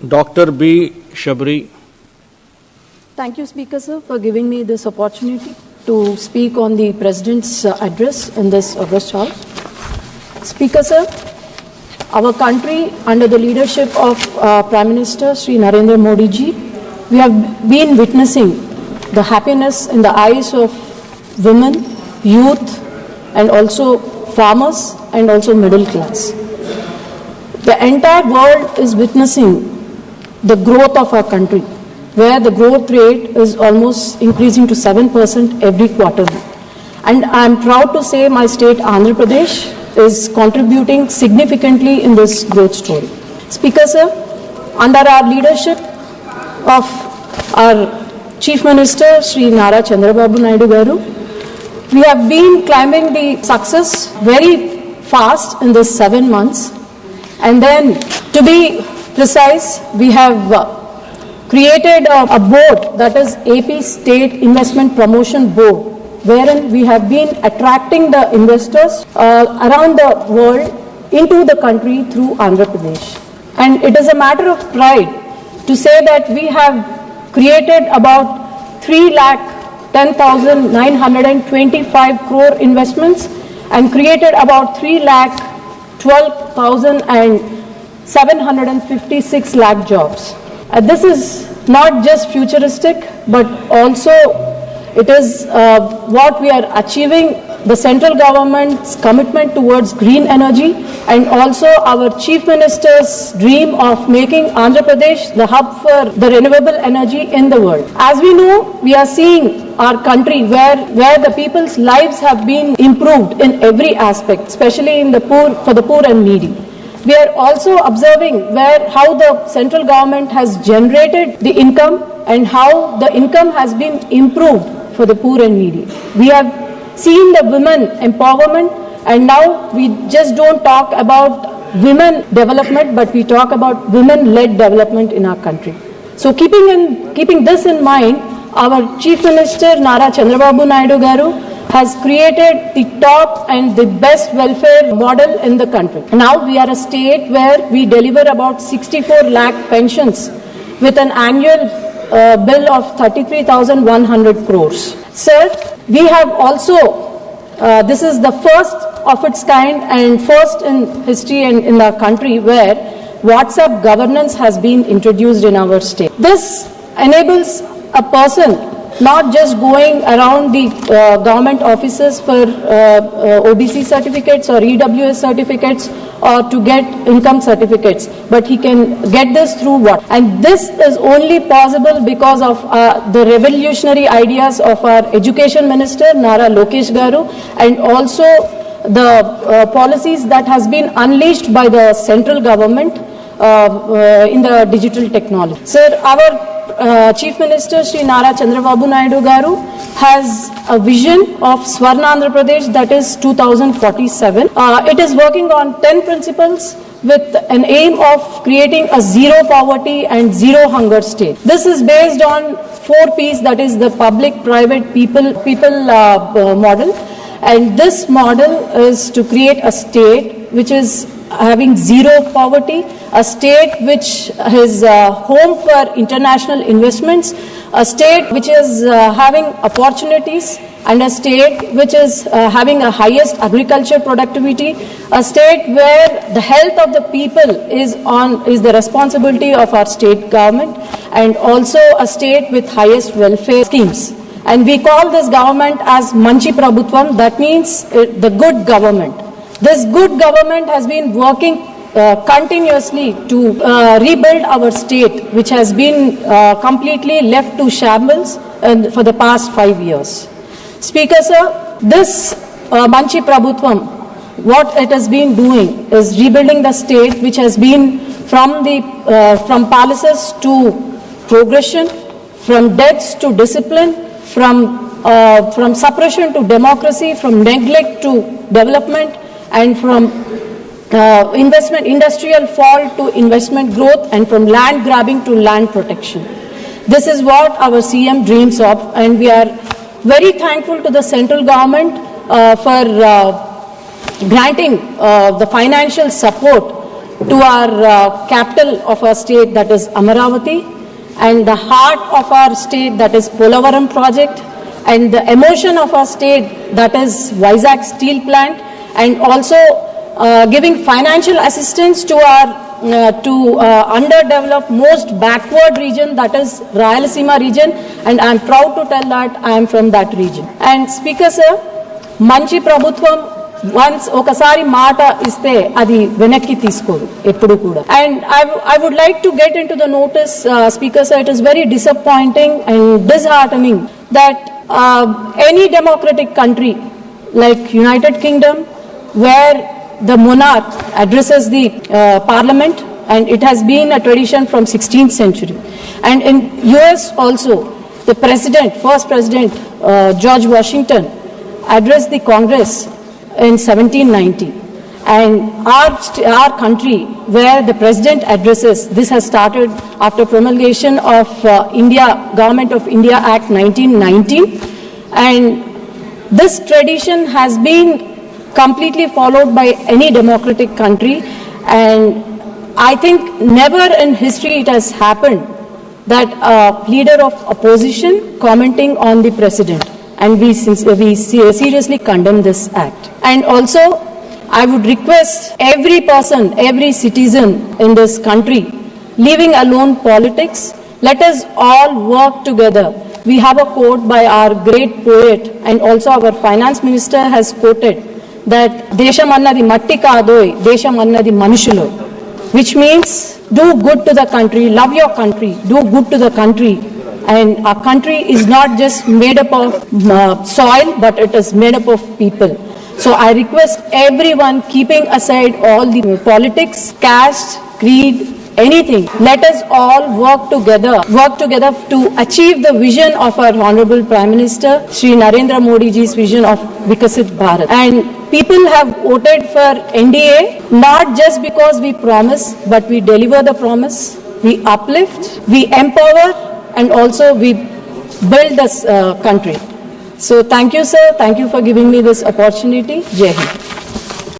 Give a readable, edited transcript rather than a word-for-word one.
Dr. B. Shabri. Thank you, Speaker, sir, for giving me this opportunity to speak on the President's address in this August House. Speaker, sir, our country, under the leadership of Prime Minister Sri Narendra Modi ji, we have been witnessing the happiness in the eyes of women, youth, and also farmers, and also middle class. The entire world is witnessing the growth of our country, where the growth rate is almost increasing to 7% every quarter. And I am proud to say my state, Andhra Pradesh, is contributing significantly in this growth story. Speaker, sir, under our leadership of our Chief Minister, Sri Nara Chandrababu Naidu Garu, we have been climbing the success very fast in this 7 months. And then, to be precise, we have created a board, that is AP State Investment Promotion Board, wherein we have been attracting the investors around the world into the country through Andhra Pradesh. And it is a matter of pride to say that we have created about 3,10,925 crore investments and created about 3,12,756 lakh jobs. This is not just futuristic, but also it is what we are achieving, the central government's commitment towards green energy, and also our Chief Minister's dream of making Andhra Pradesh the hub for the renewable energy in the world. As we know, we are seeing our country where the people's lives have been improved in every aspect, especially in the poor, for the poor and needy. We are also observing how the central government has generated the income and how the income has been improved for the poor and needy. We have seen the women empowerment, and now we just don't talk about women development, but we talk about women-led development in our country. So keeping this in mind, our Chief Minister Nara Chandrababu Naidu Garu has created the top and the best welfare model in the country. Now we are a state where we deliver about 64 lakh pensions with an annual bill of 33,100 crores. Sir, we have also, this is the first of its kind and first in history and in our country where WhatsApp governance has been introduced in our state. This enables a person not just going around the government offices for OBC certificates or EWS certificates or to get income certificates, but he can get this through what? And this is only possible because of the revolutionary ideas of our Education Minister, Nara Lokesh Garu, and also the policies that has been unleashed by the central government in the digital technology. Sir, our Chief Minister Sri Nara Chandrababu Naidu Garu has a vision of Swarna Andhra Pradesh, that is 2047. It is working on 10 principles with an aim of creating a zero poverty and zero hunger state. This is based on 4 P's, that is the public, private, people model. And this model is to create a state which is having zero poverty, a state which is home for international investments, a state which is having opportunities, and a state which is having a highest agriculture productivity, a state where the health of the people is the responsibility of our state government, and also a state with highest welfare schemes. And we call this government as Manchi Prabhutvam, that means the good government. This good government has been working continuously to rebuild our state, which has been completely left to shambles for the past 5 years. Speaker, sir, this Manchi Prabhutvam, what it has been doing is rebuilding the state, which has been from palaces to progression, from deaths to discipline, from suppression to democracy, from neglect to development, and from industrial fall to investment growth, and from land grabbing to land protection. This is what our CM dreams of, and we are very thankful to the central government for granting the financial support to our capital of our state, that is Amaravati, and the heart of our state, that is Polavaram project, and the emotion of our state, that is Vizag steel plant, and also giving financial assistance to our underdeveloped, most backward region, that is Rayalaseema region, and I am proud to tell that I am from that region. And Speaker sir, Manchi Prabhutvam once okasari mata iste adi venakki teeskodu eppudu kuda. And I would like to get into the notice, Speaker sir, it is very disappointing and disheartening that any democratic country like United Kingdom, where the monarch addresses the parliament, and it has been a tradition from 16th century. And in US also, the first president, George Washington, addressed the Congress in 1790. And our country, where the president addresses, this has started after promulgation of Government of India Act 1919. And this tradition has been completely followed by any democratic country, and I think never in history it has happened that a leader of opposition commenting on the president, and we seriously condemn this act. And also I would request every person, every citizen in this country, leaving alone politics, let us all work together. We have a quote by our great poet, and also our finance minister has quoted, that Desham annadi matti kaadoi, Desham annadi manushulo, which means do good to the country, love your country, do good to the country. And our country is not just made up of soil, but it is made up of people. So I request everyone, keeping aside all the politics, caste, creed, anything, let us all work together to achieve the vision of our Honorable Prime Minister, Shri Narendra Modi ji's vision of Vikasit Bharat. And people have voted for NDA not just because we promise, but we deliver the promise, we uplift, we empower, and also we build this country. So thank you, sir. Thank you for giving me this opportunity. Jai Hind.